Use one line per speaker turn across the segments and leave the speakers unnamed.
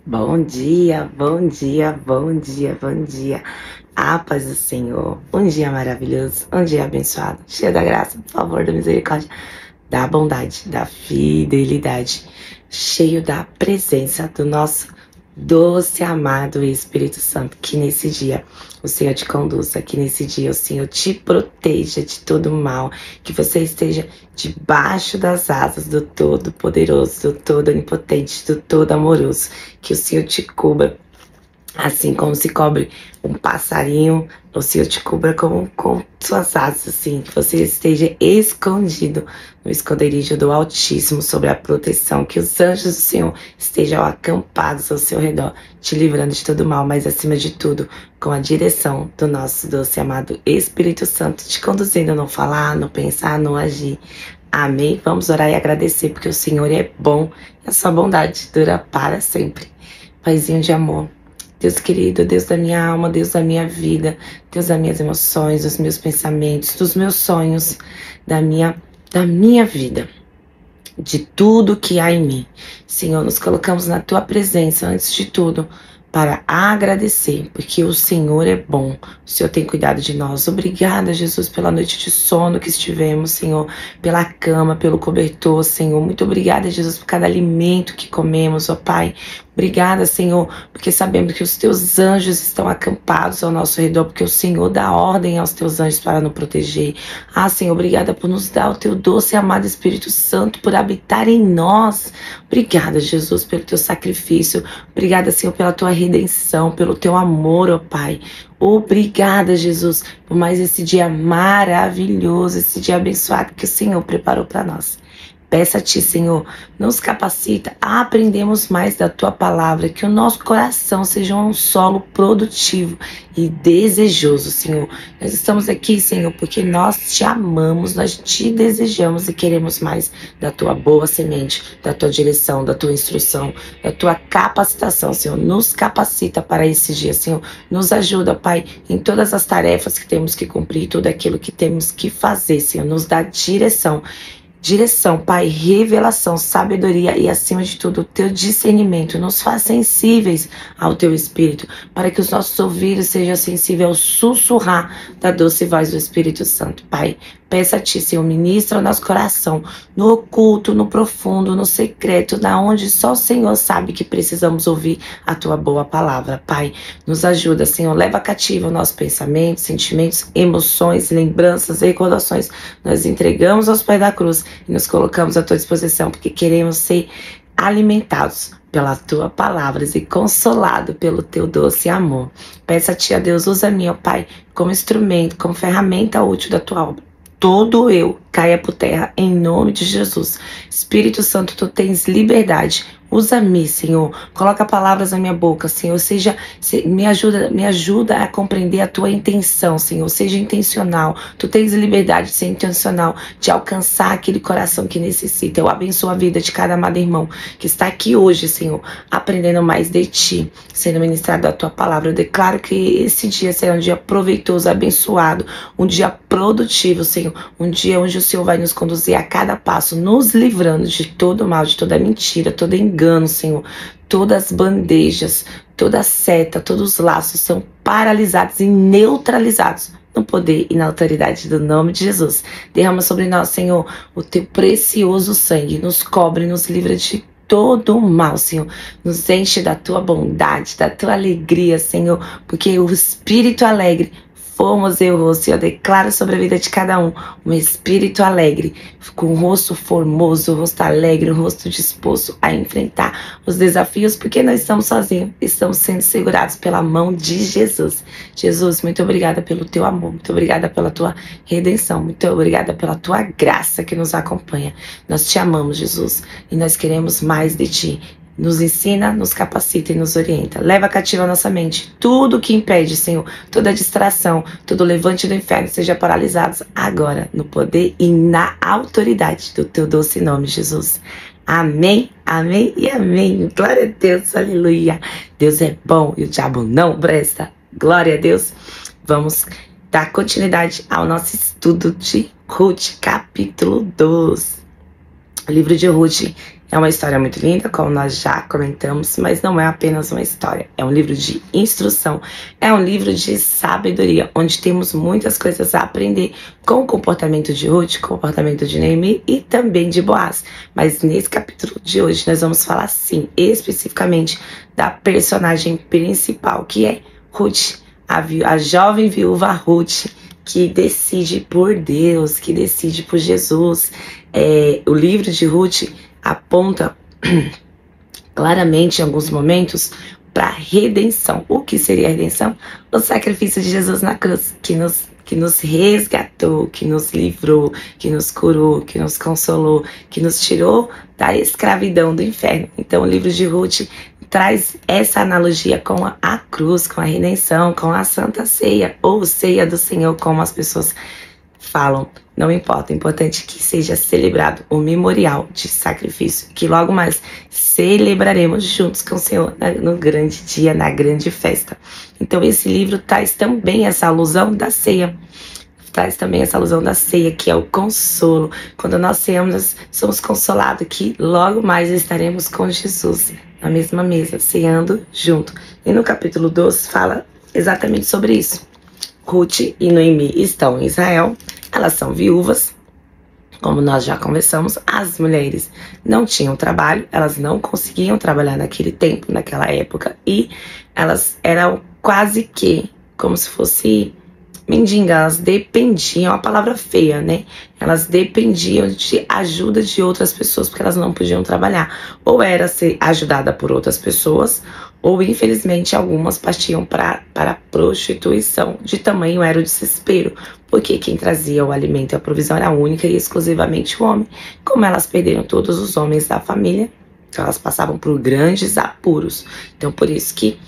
Bom dia, bom dia, bom dia, bom dia. A paz do Senhor. Um dia maravilhoso, um dia abençoado, cheio da graça, do favor, da misericórdia, da bondade, da fidelidade, cheio da presença do nosso doce, amado Espírito Santo. Que nesse dia o Senhor te conduza, que nesse dia o Senhor te proteja de todo mal, que você esteja debaixo das asas do Todo-Poderoso, do Todo-Onipotente, do Todo-Amoroso, que o Senhor te cubra, assim como se cobre um passarinho, o Senhor te cubra com suas asas, assim, que você esteja escondido no esconderijo do Altíssimo, sob a proteção, que os anjos do Senhor estejam acampados ao seu redor, te livrando de todo mal, mas acima de tudo, com a direção do nosso doce amado Espírito Santo, te conduzindo a não falar, não pensar, não agir. Amém? Vamos orar e agradecer, porque o Senhor é bom e a sua bondade dura para sempre. Paizinho de amor, Deus querido, Deus da minha alma, Deus da minha vida, Deus das minhas emoções, dos meus pensamentos, dos meus sonhos, da minha vida, de tudo que há em mim. Senhor, nos colocamos na tua presença antes de tudo para agradecer, porque o Senhor é bom, o Senhor tem cuidado de nós. Obrigada, Jesus, pela noite de sono que estivemos, Senhor, pela cama, pelo cobertor, Senhor. Muito obrigada, Jesus, por cada alimento que comemos, ó Pai. Obrigada, Senhor, porque sabemos que os teus anjos estão acampados ao nosso redor, porque o Senhor dá ordem aos teus anjos para nos proteger. Ah, Senhor, obrigada por nos dar o teu doce e amado Espírito Santo, por habitar em nós. Obrigada, Jesus, pelo teu sacrifício. Obrigada, Senhor, pela tua redenção, pelo teu amor, ó Pai. Obrigada, Jesus, por mais esse dia maravilhoso, esse dia abençoado que o Senhor preparou para nós. Peça a Ti, Senhor, nos capacita a aprendermos mais da Tua palavra, que o nosso coração seja um solo produtivo e desejoso, Senhor. Nós estamos aqui, Senhor, porque nós Te amamos, nós Te desejamos e queremos mais da Tua boa semente, da Tua direção, da Tua instrução, da Tua capacitação, Senhor. Nos capacita para esse dia, Senhor. Nos ajuda, Pai, em todas as tarefas que temos que cumprir, tudo aquilo que temos que fazer, Senhor. Nos dá direção. Direção, Pai, revelação, sabedoria e, acima de tudo, o teu discernimento. Nos faz sensíveis ao teu Espírito, para que os nossos ouvidos sejam sensíveis ao sussurrar da doce voz do Espírito Santo. Pai, peça a Ti, Senhor, ministra o nosso coração, no oculto, no profundo, no secreto, da onde só o Senhor sabe que precisamos ouvir a Tua boa palavra. Pai, nos ajuda, Senhor, leva cativo o nosso pensamento, sentimentos, emoções, lembranças, recordações. Nós entregamos aos pés da cruz e nos colocamos à Tua disposição, porque queremos ser alimentados pela Tua palavra e consolado pelo Teu doce amor. Peça a Ti, a Deus, usa-me, ó Pai, como instrumento, como ferramenta útil da Tua obra. Todo eu caia por terra em nome de Jesus. Espírito Santo, Tu tens liberdade. Usa-me, Senhor. Coloca palavras na minha boca, Senhor. Me ajuda a compreender a Tua intenção, Senhor. Seja intencional. Tu tens liberdade de ser intencional, de alcançar aquele coração que necessita. Eu abençoo a vida de cada amado irmão que está aqui hoje, Senhor, aprendendo mais de Ti, sendo ministrado a Tua palavra. Eu declaro que esse dia será um dia proveitoso, abençoado, um dia produtivo, Senhor. Um dia onde o Senhor vai nos conduzir a cada passo, nos livrando de todo mal, de toda mentira, todo engano, Senhor. Todas as bandejas, toda seta, todos os laços são paralisados e neutralizados no poder e na autoridade do nome de Jesus. Derrama sobre nós, Senhor, o Teu precioso sangue. Nos cobre, nos livra de todo o mal, Senhor. Nos enche da Tua bondade, da Tua alegria, Senhor, porque o Espírito alegre formos eu, rosto, eu declaro sobre a vida de cada um espírito alegre, com um rosto formoso, um rosto alegre, um rosto disposto a enfrentar os desafios, porque nós estamos sozinhos, estamos sendo segurados pela mão de Jesus. Jesus, muito obrigada pelo Teu amor, muito obrigada pela Tua redenção, muito obrigada pela Tua graça que nos acompanha. Nós Te amamos, Jesus, e nós queremos mais de Ti. Nos ensina, nos capacita e nos orienta. Leva cativa a nossa mente. Tudo que impede, Senhor, toda distração, todo levante do inferno, seja paralisados agora, no poder e na autoridade do Teu doce nome, Jesus. Amém, amém e amém. Glória a Deus, aleluia. Deus é bom e o diabo não presta. Glória a Deus. Vamos dar continuidade ao nosso estudo de Ruth, capítulo 2. O livro de Ruth É uma história muito linda, como nós já comentamos, mas não é apenas uma história. É um livro de instrução, é um livro de sabedoria, onde temos muitas coisas a aprender com o comportamento de Ruth, comportamento de Noemi e também de Boaz. Mas nesse capítulo de hoje nós vamos falar, sim, especificamente da personagem principal, que é Ruth, a jovem viúva Ruth, que decide por Deus, que decide por Jesus. O livro de Ruth aponta claramente em alguns momentos para a redenção. O que seria a redenção? O sacrifício de Jesus na cruz, que nos resgatou, que nos livrou, que nos curou, que nos consolou, que nos tirou da escravidão do inferno. Então o livro de Ruth traz essa analogia com a cruz, com a redenção, com a Santa Ceia, ou Ceia do Senhor, como as pessoas falam. Não importa, é importante que seja celebrado o memorial de sacrifício, que logo mais celebraremos juntos com o Senhor no grande dia, na grande festa. Então esse livro traz também essa alusão da ceia, que é o consolo. Quando nós ceamos, nós somos consolados, que logo mais estaremos com Jesus na mesma mesa, ceando junto. E no capítulo 12 fala exatamente sobre isso. Ruth e Noemi estão em Israel, elas são viúvas, como nós já conversamos. As mulheres não tinham trabalho, elas não conseguiam trabalhar naquele tempo, naquela época, e elas eram quase que como se fosse mendiga, elas dependiam, a palavra feia, né? Elas dependiam de ajuda de outras pessoas, porque elas não podiam trabalhar. Ou era ser ajudada por outras pessoas, ou infelizmente algumas partiam para a prostituição. De tamanho era o desespero, porque quem trazia o alimento e a provisão era única e exclusivamente o homem. Como elas perderam todos os homens da família, então elas passavam por grandes apuros. Então por isso que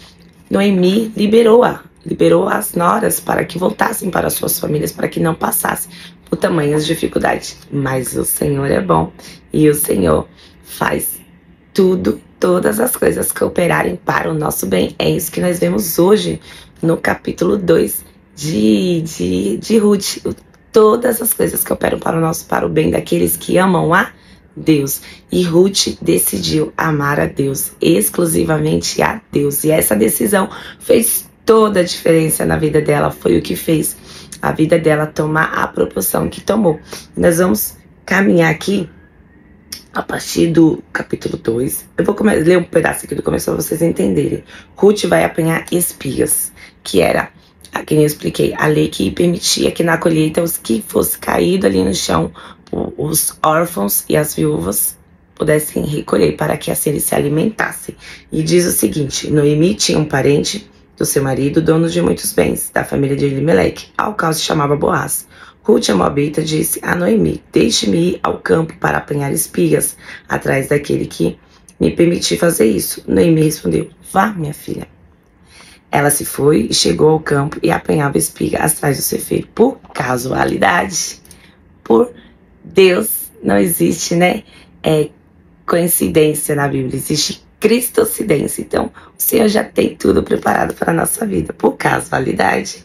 Noemi liberou as noras para que voltassem para suas famílias, para que não passassem por tamanhas dificuldades. Mas o Senhor é bom e o Senhor faz todas as coisas cooperarem para o nosso bem. É isso que nós vemos hoje no capítulo 2 de Ruth. Todas as coisas cooperam para o bem daqueles que amam a Deus. E Ruth decidiu amar a Deus, exclusivamente a Deus. E essa decisão fez toda a diferença na vida dela, foi o que fez a vida dela tomar a proporção que tomou. Nós vamos caminhar aqui a partir do capítulo 2. Eu vou ler um pedaço aqui do começo para vocês entenderem. Ruth vai apanhar espigas, que era, a quem eu expliquei, a lei que permitia que na colheita os que fosse caído ali no chão, os órfãos e as viúvas pudessem recolher para que assim eles se alimentassem. E diz o seguinte: Noemi tinha um parente do seu marido, dono de muitos bens, da família de Elimeleque, ao qual se chamava Boaz. Ruth, a moabita, disse a Noemi: deixe-me ir ao campo para apanhar espigas, atrás daquele que me permitir fazer isso. Noemi respondeu: vá, minha filha. Ela se foi e chegou ao campo e apanhava espiga atrás do cefeiro. Por casualidade, por Deus, não existe, né? Coincidência na Bíblia, existe cristocidência. Então, o Senhor já tem tudo preparado para a nossa vida. Por casualidade,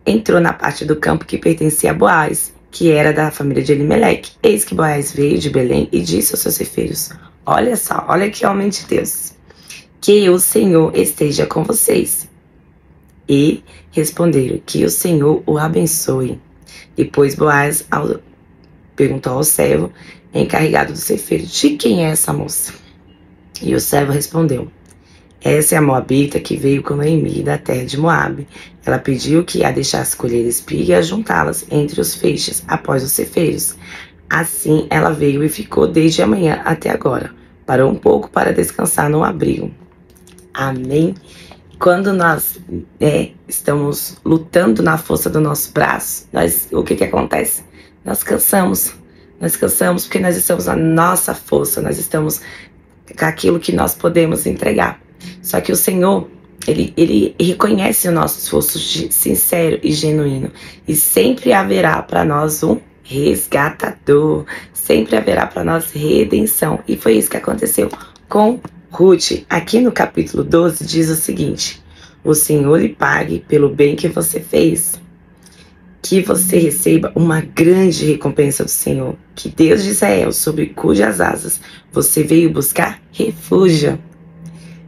entrou na parte do campo que pertencia a Boaz, que era da família de Elimeleque. Eis que Boaz veio de Belém e disse aos seus cefeiros: olha só, olha que homem de Deus, que o Senhor esteja com vocês. E responderam: que o Senhor o abençoe. Depois Boaz perguntou ao servo encarregado do cefeiro: de quem é essa moça? E o servo respondeu: essa é a moabita que veio com Noemi da terra de Moabe. Ela pediu que a deixasse colher espiga e ajuntá-las entre os feixes após os cefeiros. Assim ela veio e ficou desde a manhã até agora. Parou um pouco para descansar no abrigo. Amém? Quando nós estamos lutando na força do nosso braço, o que acontece? Nós cansamos. Nós cansamos porque nós estamos na nossa força, nós estamos com aquilo que nós podemos entregar. Só que o Senhor, Ele reconhece o nosso esforço sincero e genuíno. E sempre haverá para nós um resgatador. Sempre haverá para nós redenção. E foi isso que aconteceu com Ruth. Aqui no capítulo 12 diz o seguinte: o Senhor lhe pague pelo bem que você fez. que você receba uma grande recompensa do Senhor, que Deus de Israel, sobre cujas asas você veio buscar refúgio.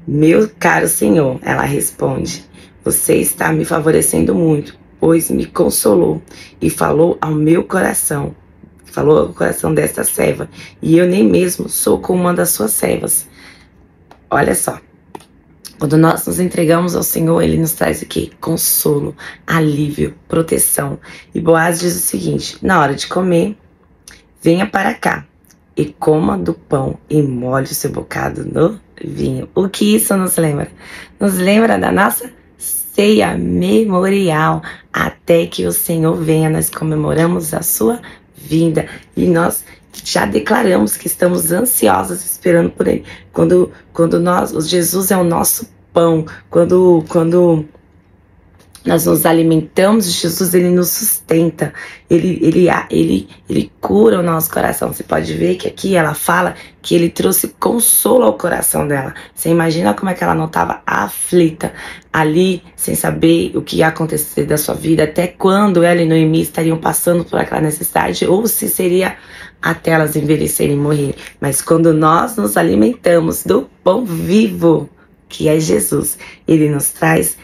Meu caro Senhor, ela responde, você está me favorecendo muito, pois me consolou e falou ao meu coração, falou ao coração desta serva, e eu nem mesmo sou como uma das suas servas. Olha só. Quando nós nos entregamos ao Senhor, Ele nos traz o quê? Consolo, alívio, proteção. E Boaz diz o seguinte, na hora de comer, venha para cá e coma do pão e molhe o seu bocado no vinho. O que isso nos lembra? Nos lembra da nossa ceia memorial. Até que o Senhor venha, nós comemoramos a sua vinda. E nós já declaramos que estamos ansiosos esperando por Ele. Quando Jesus é o nosso pão, quando nós nos alimentamos de Jesus, Ele nos sustenta, Ele cura o nosso coração. Você pode ver que aqui ela fala que Ele trouxe consolo ao coração dela. Você imagina como é que ela não estava aflita ali, sem saber o que ia acontecer da sua vida, até quando ela e Noemi estariam passando por aquela necessidade, ou se seria até elas envelhecerem e morrerem. Mas quando nós nos alimentamos do pão vivo, que é Jesus, Ele nos traz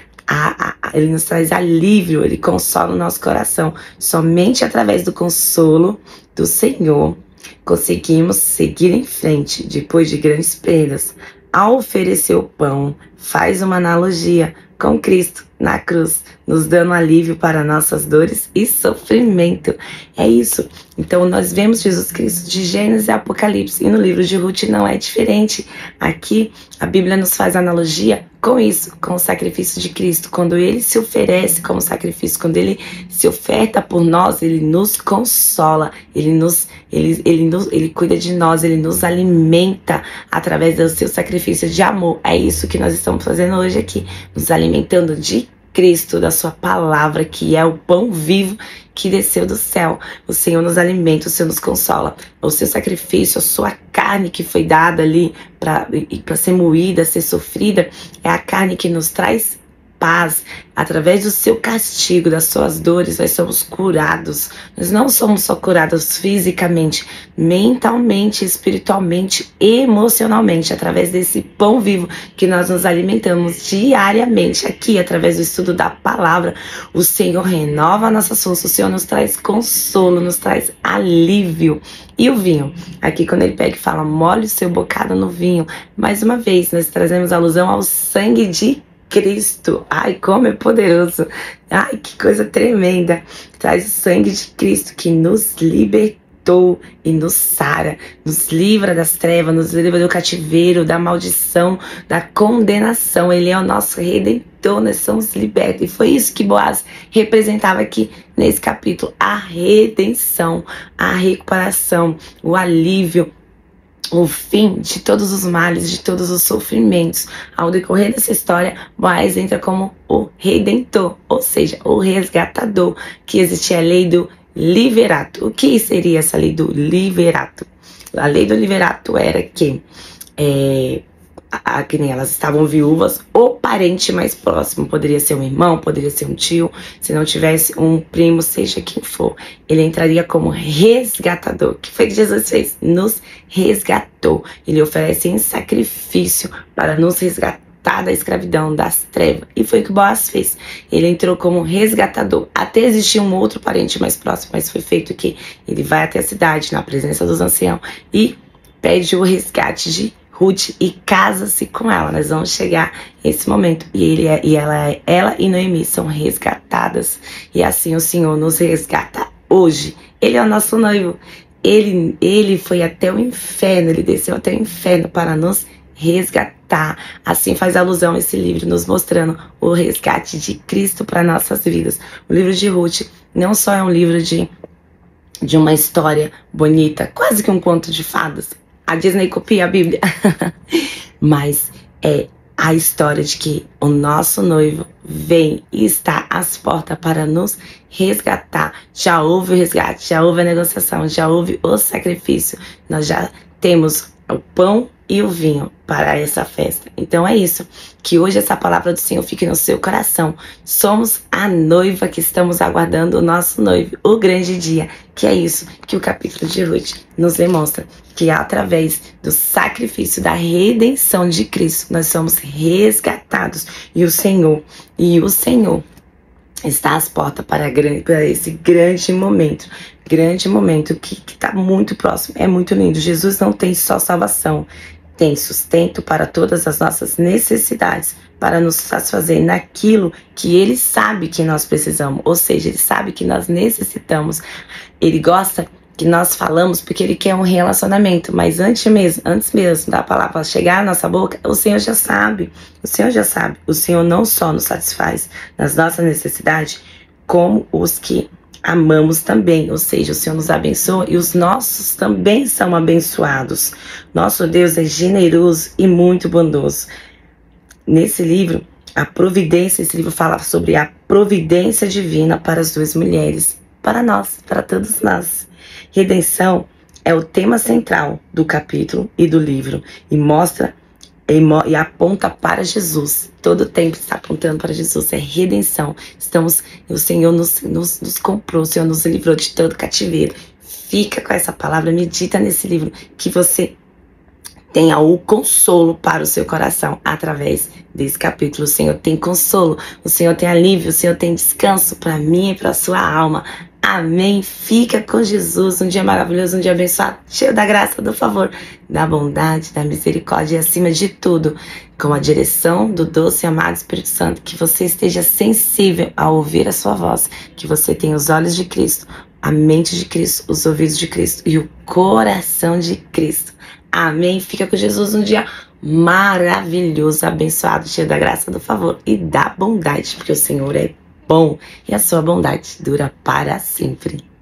alívio, Ele consola o nosso coração. Somente através do consolo do Senhor conseguimos seguir em frente depois de grandes perdas. Ao oferecer o pão, faz uma analogia com Cristo na cruz, nos dando alívio para nossas dores e sofrimento. É isso. Então nós vemos Jesus Cristo de Gênesis e Apocalipse, e no livro de Ruth não é diferente. Aqui a Bíblia nos faz analogia com isso, com o sacrifício de Cristo. Quando Ele se oferece como sacrifício, quando Ele se oferta por nós, Ele nos consola, Ele cuida de nós, Ele nos alimenta através do seu sacrifício de amor. É isso que nós estamos fazendo hoje aqui, nos alimentando de Cristo, da sua palavra, que é o pão vivo que desceu do céu. O Senhor nos alimenta, o Senhor nos consola. O seu sacrifício, a sua carne que foi dada ali para ser moída, ser sofrida, é a carne que nos traz paz. Através do seu castigo, das suas dores, nós somos curados. Nós não somos só curados fisicamente, mentalmente, espiritualmente, emocionalmente, através desse pão vivo que nós nos alimentamos diariamente aqui, através do estudo da palavra. O Senhor renova nossas forças, o Senhor nos traz consolo, nos traz alívio. E o vinho? Aqui quando ele pega e fala, molhe o seu bocado no vinho. Mais uma vez, nós trazemos alusão ao sangue de Cristo. Ai, como é poderoso. Ai, que coisa tremenda. Traz o sangue de Cristo que nos libertou e nos sara, nos livra das trevas, nos livra do cativeiro, da maldição, da condenação. Ele é o nosso redentor, nós somos libertos. E foi isso que Boaz representava aqui nesse capítulo. A redenção, a recuperação, o alívio, o fim de todos os males, de todos os sofrimentos. Ao decorrer dessa história, Boaz entra como o redentor, ou seja, o resgatador, que existia a lei do liverato. O que seria essa lei do liverato? A lei do liverato era que que nem elas estavam viúvas, o parente mais próximo, poderia ser um irmão, poderia ser um tio, se não tivesse um primo, seja quem for, ele entraria como resgatador. O que foi que Jesus fez? Nos resgatou. Ele oferece em sacrifício para nos resgatar da escravidão, das trevas. E foi o que Boaz fez. Ele entrou como resgatador. Até existia um outro parente mais próximo, mas foi feito o quê? Ele vai até a cidade, na presença dos anciãos, e pede o resgate de Ruth e casa-se com ela. Nós vamos chegar nesse momento. E ela e Noemi são resgatadas. E assim o Senhor nos resgata hoje. Ele é o nosso noivo. Ele foi até o inferno. Ele desceu até o inferno para nos resgatar. Assim faz alusão esse livro, nos mostrando o resgate de Cristo para nossas vidas. O livro de Ruth não só é um livro de uma história bonita, quase que um conto de fadas. A Disney copia a Bíblia. Mas é a história de que o nosso noivo vem e está às portas para nos resgatar. Já houve o resgate, já houve a negociação, já houve o sacrifício. Nós já temos o pão e o vinho para essa festa. Então é isso, que hoje essa palavra do Senhor fique no seu coração. Somos a noiva que estamos aguardando o nosso noivo, o grande dia, que é isso que o capítulo de Ruth nos demonstra, que através do sacrifício da redenção de Cristo, nós somos resgatados, e o Senhor está às portas para esse grande momento que está muito próximo. É muito lindo. Jesus não tem só salvação, tem sustento para todas as nossas necessidades, para nos satisfazer naquilo que Ele sabe que nós precisamos, ou seja, Ele sabe que nós necessitamos. Ele gosta que nós falamos porque Ele quer um relacionamento, mas antes mesmo da palavra chegar à nossa boca, o Senhor já sabe, o Senhor não só nos satisfaz nas nossas necessidades, como os que amamos também, ou seja, o Senhor nos abençoa e os nossos também são abençoados. Nosso Deus é generoso e muito bondoso. Nesse livro, esse livro fala sobre a providência divina para as duas mulheres, para nós, para todos nós. Redenção é o tema central do capítulo e do livro e aponta para Jesus. Todo o tempo está apontando para Jesus. É redenção. O Senhor nos comprou, o Senhor nos livrou de todo cativeiro. Fica com essa palavra, medita nesse livro, que você tenha o consolo para o seu coração através desse capítulo. O Senhor tem consolo, o Senhor tem alívio, o Senhor tem descanso para mim e para a sua alma. Amém. Fica com Jesus. Um dia maravilhoso, um dia abençoado, cheio da graça, do favor, da bondade, da misericórdia e, acima de tudo, com a direção do doce e amado Espírito Santo, que você esteja sensível a ouvir a sua voz, que você tenha os olhos de Cristo, a mente de Cristo, os ouvidos de Cristo e o coração de Cristo. Amém. Fica com Jesus. Um dia maravilhoso, abençoado, cheio da graça, do favor e da bondade, porque o Senhor é bom e a sua bondade dura para sempre.